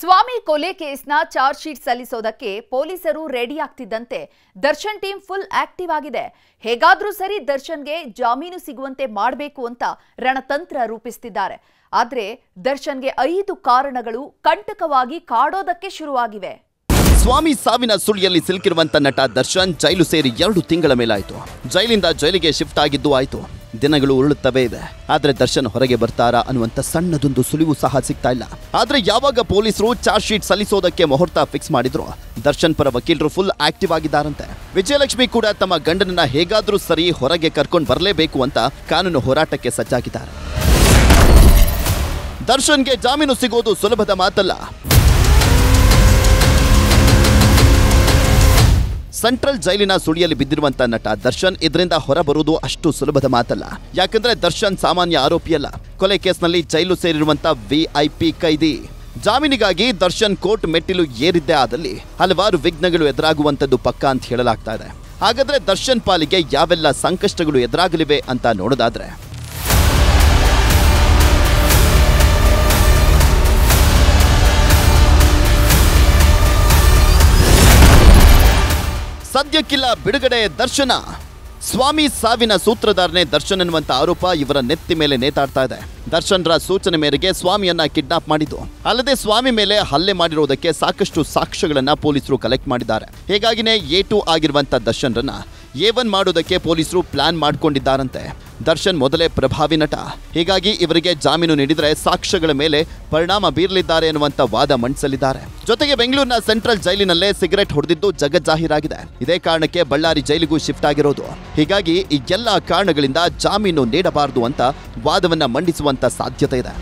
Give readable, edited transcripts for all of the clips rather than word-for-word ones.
ಸ್ವಾಮಿ ಕೊಲೆ ಕೇಸ್ನ charge sheet ಸಲ್ಲಿಸೋದಕ್ಕೆ ಪೊಲೀಸರು ರೆಡಿ ಆಗ್ತಿದ್ದಂತೆ ದರ್ಶನ್ ಟೀಮ್ ಫುಲ್ ಆಕ್ಟಿವ್ ಆಗಿದೆ. ಹೇಗಾದ್ರೂ ಸರಿ ದರ್ಶನ್ಗೆ ಜಾಮೀನು ಸಿಗುವಂತೆ ಮಾಡಬೇಕು ಅಂತ ರಣತಂತ್ರ ರೂಪಿಸುತ್ತಿದ್ದಾರೆ. ಆದ್ರೆ ದರ್ಶನ್ಗೆ 5 ಕಾರಣಗಳು ಕಂಟಕವಾಗಿ ಕಾಡೋದಕ್ಕೆ ಶುರುವಾಗಿವೆ. ಸ್ವಾಮಿ ಸಾವಿನ ಸುಳಿಯಲ್ಲಿ ಸಿಲುಕಿರುವಂತ ನಟ ದರ್ಶನ್ ಜೈಲು ಸೇರಿ 2 ತಿಂಗಳ ಮೇಲಾಯಿತು. ಜೈಲಿಂದ ಜೈಲಿಗೆ ಶಿಫ್ಟ್ ಆಗಿದ್ದು ಆಯ್ತು. ದಿನಗಳು ಉರುಳುತ್ತವೆ ಇದೆ. ಆದ್ರೆ ದರ್ಶನ್ ಹೊರಗೆ ಬರ್ತಾರಾ ಅನ್ನುವಂತ ಸಣ್ಣದೊಂದು ಸುಳಿವು ಸಹ ಸಿಗ್ತಾ ಇಲ್ಲ. ಆದ್ರೆ ಯಾವಾಗ ಪೊಲೀಸರು ಚಾರ್ಜ್ ಶೀಟ್ ಸಲ್ಲಿಸೋದಕ್ಕೆ ಮುಹೂರ್ತ ಫಿಕ್ಸ್ ಮಾಡಿದ್ರು, ದರ್ಶನ್ ಪರ ವಕೀಲರು ಫುಲ್ ಆಕ್ಟಿವ್ ಆಗಿದ್ದಾರಂತೆ. ವಿಜಯಲಕ್ಷ್ಮಿ ಕೂಡ ತಮ್ಮ ಗಂಡನನ್ನ ಹೇಗಾದ್ರೂ ಸರಿ ಹೊರಗೆ ಕರ್ಕೊಂಡು ಬರಲೇಬೇಕು ಅಂತ ಕಾನೂನು ಹೋರಾಟಕ್ಕೆ ಸಜ್ಜಾಗಿದ್ದಾರೆ. ದರ್ಶನ್ಗೆ ಜಾಮೀನು ಸಿಗೋದು ಸುಲಭದ ಮಾತಲ್ಲ. ಸೆಂಟ್ರಲ್ ಜೈಲಿನ ಸುಳಿಯಲ್ಲಿ ಬಿದ್ದಿರುವಂತ ನಟ ದರ್ಶನ್ ಇದರಿಂದ ಹೊರಬರುವುದು ಅಷ್ಟು ಸುಲಭದ ಮಾತಲ್ಲ. ಯಾಕಂದ್ರೆ ದರ್ಶನ್ ಸಾಮಾನ್ಯ ಆರೋಪಿಯಲ್ಲ. ಕೊಲೆ ಕೇಸ್ನಲ್ಲಿ ಜೈಲು ಸೇರಿರುವಂತ VIP ಕೈದಿ. ಜಾಮೀನಿಗಾಗಿ ದರ್ಶನ್ ಕೋರ್ಟ್ ಮೆಟ್ಟಿಲು ಏರಿದ್ದೇ ಆದಲ್ಲಿ ಹಲವಾರು ವಿಘ್ನಗಳು ಎದುರಾಗುವಂತದ್ದು ಪಕ್ಕಾ ಅಂತ ಹೇಳಲಾಗ್ತಾ ಇದೆ. ಹಾಗಾದ್ರೆ ದರ್ಶನ್ ಪಾಲಿಗೆ ಯಾವೆಲ್ಲ ಸಂಕಷ್ಟಗಳು ಎದುರಾಗಲಿವೆ ಅಂತ ನೋಡೋದಾದ್ರೆ, ಸದ್ಯಕ್ಕಿಲ್ಲ ಬಿಡುಗಡೆ ದರ್ಶನ. ಸ್ವಾಮಿ ಸಾವಿನ ಸೂತ್ರಧಾರನೆ ದರ್ಶನ್ ಎನ್ನುವಂತ ಆರೋಪ ಇವರ ನೆತ್ತಿ ಮೇಲೆ ನೇತಾಡ್ತಾ ಇದೆ. ದರ್ಶನ್ರ ಸೂಚನೆ ಮೇರೆಗೆ ಸ್ವಾಮಿಯನ್ನ ಕಿಡ್ನಾಪ್ ಮಾಡಿದ್ದು ಅಲ್ಲದೆ ಸ್ವಾಮಿ ಮೇಲೆ ಹಲ್ಲೆ ಮಾಡಿರೋದಕ್ಕೆ ಸಾಕಷ್ಟು ಸಾಕ್ಷ್ಯಗಳನ್ನ ಪೊಲೀಸರು ಕಲೆಕ್ಟ್ ಮಾಡಿದ್ದಾರೆ. ಹೀಗಾಗಿನೇ A2 ಆಗಿರುವಂತ ದರ್ಶನ್ರನ್ನ A1 ಮಾಡೋದಕ್ಕೆ ಪೊಲೀಸರು ಪ್ಲಾನ್ ಮಾಡ್ಕೊಂಡಿದ್ದಾರಂತೆ. ದರ್ಶನ್ ಮೊದಲೇ ಪ್ರಭಾವಿ ನಟ. ಹೀಗಾಗಿ ಇವರಿಗೆ ಜಾಮೀನು ನೀಡಿದ್ರೆ ಸಾಕ್ಷ್ಯಗಳ ಮೇಲೆ ಪರಿಣಾಮ ಬೀರಲಿದ್ದಾರೆ ಎನ್ನುವಂತ ವಾದ ಮಂಡಿಸಲಿದ್ದಾರೆ. ಜೊತೆಗೆ ಬೆಂಗಳೂರಿನ ಸೆಂಟ್ರಲ್ ಜೈಲಿನಲ್ಲೇ ಸಿಗರೆಟ್ ಹೊಡೆದಿದ್ದು ಜಗಜ್ಜಾಹೀರಾಗಿದೆ. ಇದೇ ಕಾರಣಕ್ಕೆ ಬಳ್ಳಾರಿ ಜೈಲಿಗೂ ಶಿಫ್ಟ್ ಆಗಿರೋದು. ಹೀಗಾಗಿ ಈ ಎಲ್ಲ ಕಾರಣಗಳಿಂದ ಜಾಮೀನು ನೀಡಬಾರದು ಅಂತ ವಾದವನ್ನ ಮಂಡಿಸುವಂತ ಸಾಧ್ಯತೆ ಇದೆ.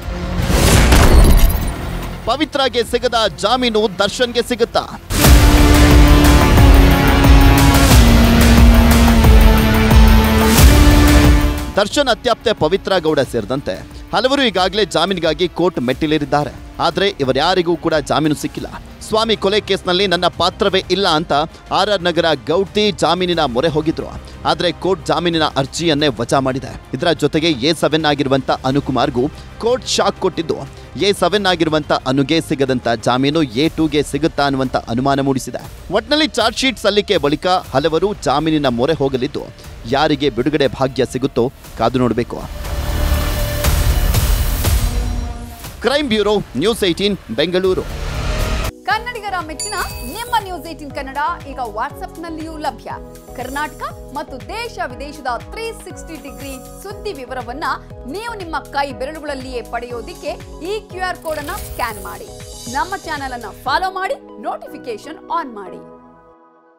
ಪವಿತ್ರಾಗೆ ಸಿಗದ ಜಾಮೀನು ದರ್ಶನ್ಗೆ ಸಿಗುತ್ತಾ? ದರ್ಶನ್ ಅತ್ಯಾಪ್ತೆ ಪವಿತ್ರ ಗೌಡ ಸೇರಿದಂತೆ ಹಲವರು ಈಗಾಗಲೇ ಜಾಮೀನಿಗಾಗಿ ಕೋರ್ಟ್ ಮೆಟ್ಟಿಲೇರಿದ್ದಾರೆ. ಆದ್ರೆ ಇವರ್ಯಾರಿಗೂ ಕೂಡ ಜಾಮೀನು ಸಿಕ್ಕಿಲ್ಲ. ಸ್ವಾಮಿ ಕೊಲೆ ಕೇಸ್ನಲ್ಲಿ ನನ್ನ ಪಾತ್ರವೇ ಇಲ್ಲ ಅಂತ RR ನಗರ ಗೌಡ್ತಿ ಜಾಮೀನಿನ ಮೊರೆ ಹೋಗಿದ್ರು. ಆದ್ರೆ ಕೋರ್ಟ್ ಜಾಮೀನಿನ ಅರ್ಜಿಯನ್ನೇ ವಜಾ ಮಾಡಿದೆ. ಇದರ ಜೊತೆಗೆ A7 ಆಗಿರುವಂತ ಅನುಕುಮಾರ್ಗೂ ಕೋರ್ಟ್ ಶಾಕ್ ಕೊಟ್ಟಿದ್ದು A7 ಆಗಿರುವಂತ ಅನುಗೆ ಸಿಗದಂತ ಜಾಮೀನು A2ಗೆ ಸಿಗುತ್ತಾ ಅನ್ನುವಂತ ಅನುಮಾನ ಮೂಡಿಸಿದೆ. ಒಟ್ನಲ್ಲಿ ಚಾರ್ಜ್ ಶೀಟ್ ಸಲ್ಲಿಕೆ ಬಳಿಕ ಹಲವರು ಜಾಮೀನಿನ ಮೊರೆ ಹೋಗಲಿದ್ದು ಯಾರಿಗೆ ಬಿಡುಗಡೆ ಭಾಗ್ಯ ಸಿಗುತ್ತೋ ಕಾದು ನೋಡಬೇಕು. Crime bureau, news 18 Bengaluru. ಕನ್ನಡಿಗರ ಮೆಚ್ಚಿನ ನಿಮ್ಮ ನ್ಯೂಸ್ 18 ಕನ್ನಡ ಈಗ ವಾಟ್ಸ್ಆಪ್ನಲ್ಲಿಯೂ ಲಭ್ಯ. ಕರ್ನಾಟಕ ಮತ್ತು ದೇಶ ವಿದೇಶದ 360 ಡಿಗ್ರಿ ಸುದ್ದಿ ವಿವರವನ್ನ ನೀವು ನಿಮ್ಮ ಕೈ ಬೆರಳುಗಳಲ್ಲಿಯೇ ಪಡೆಯೋದಿಕ್ಕೆ ಈ QR ಕೋಡ್ ಅನ್ನ ಸ್ಕ್ಯಾನ್ ಮಾಡಿ. ನಮ್ಮ ಚಾನೆಲ್ ಅನ್ನ ಫಾಲೋ ಮಾಡಿ, ನೋಟಿಫಿಕೇಶನ್ ಆನ್ ಮಾಡಿ.